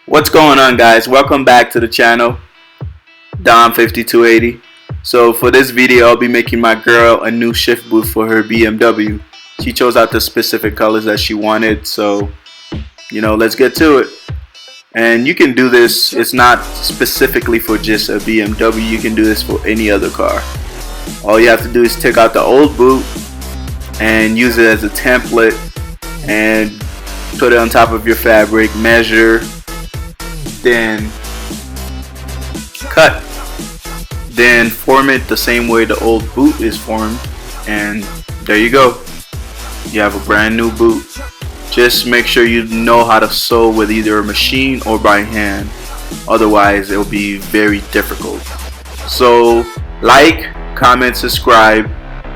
What's going on, guys? Welcome back to the channel, Dom5280. So for this video, I'll be making my girl a new shift booth for her BMW. She chose out the specific colors that she wanted, so let's get to it. And you can do this, it's not specifically for just a BMW, you can do this for any other car. All you have to do is take out the old boot and use it as a template and put it on top of your fabric, measure, then cut, then form it the same way the old boot is formed, and there you go. You have a brand new boot. Just make sure you know how to sew with either a machine or by hand, otherwise it'll be very difficult. So like, comment, subscribe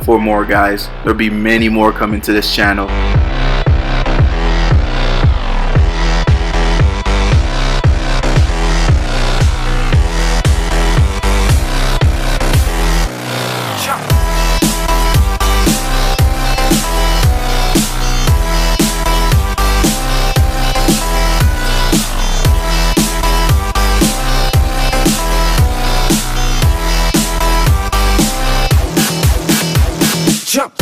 for more, guys. There'll be many more coming to this channel. Jump.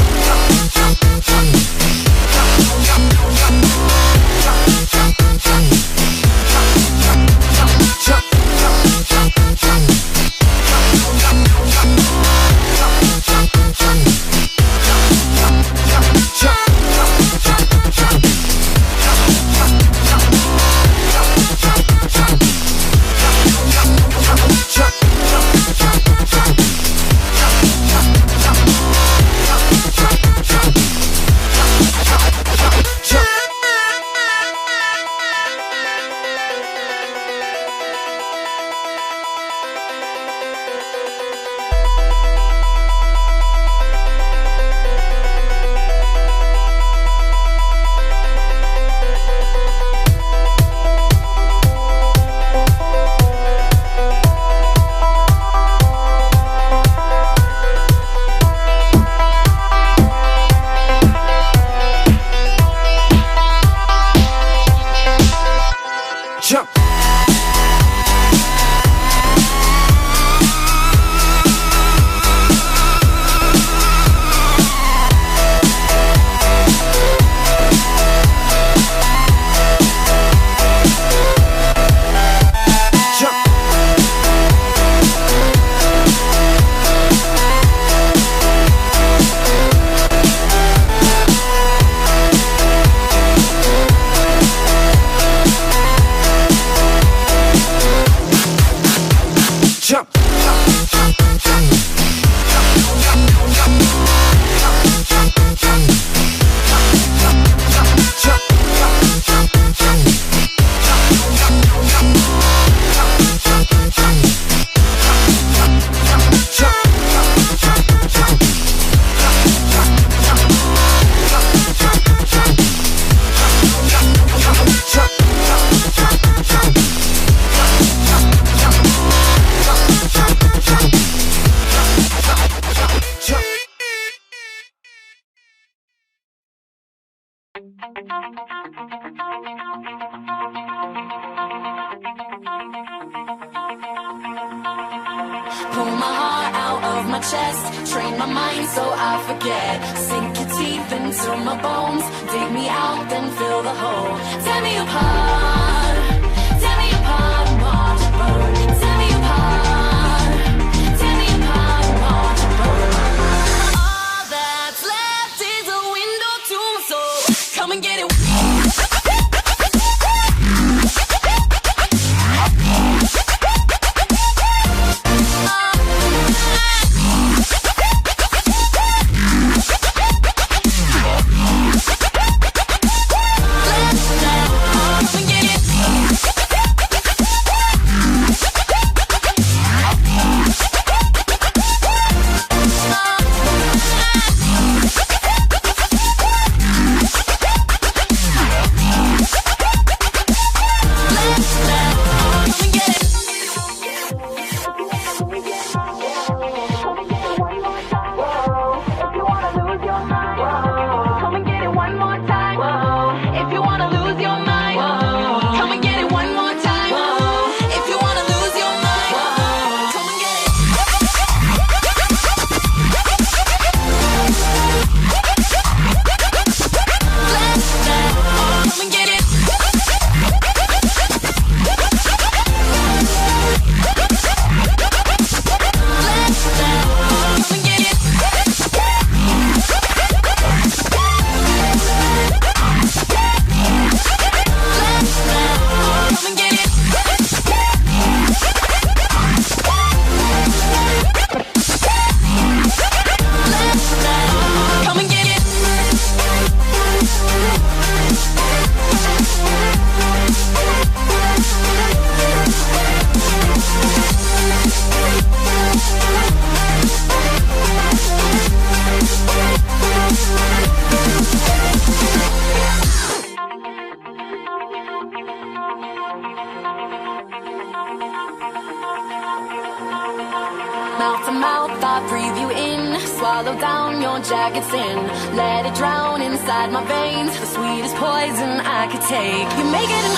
Jump. Pull my heart out of my chest, train my mind so I forget. Sink your teeth into my bones, dig me out, then fill the hole. Tear me apart, and watch it burn. Tear me apart, and watch it burn. All that's left is a window to my soul. Come and get it. Come and get it. Come and get it. Come and get it. Mouth to mouth, I breathe you in. Swallow down your jagged sin. Let it drown inside my veins. The sweetest poison I could take. You make it an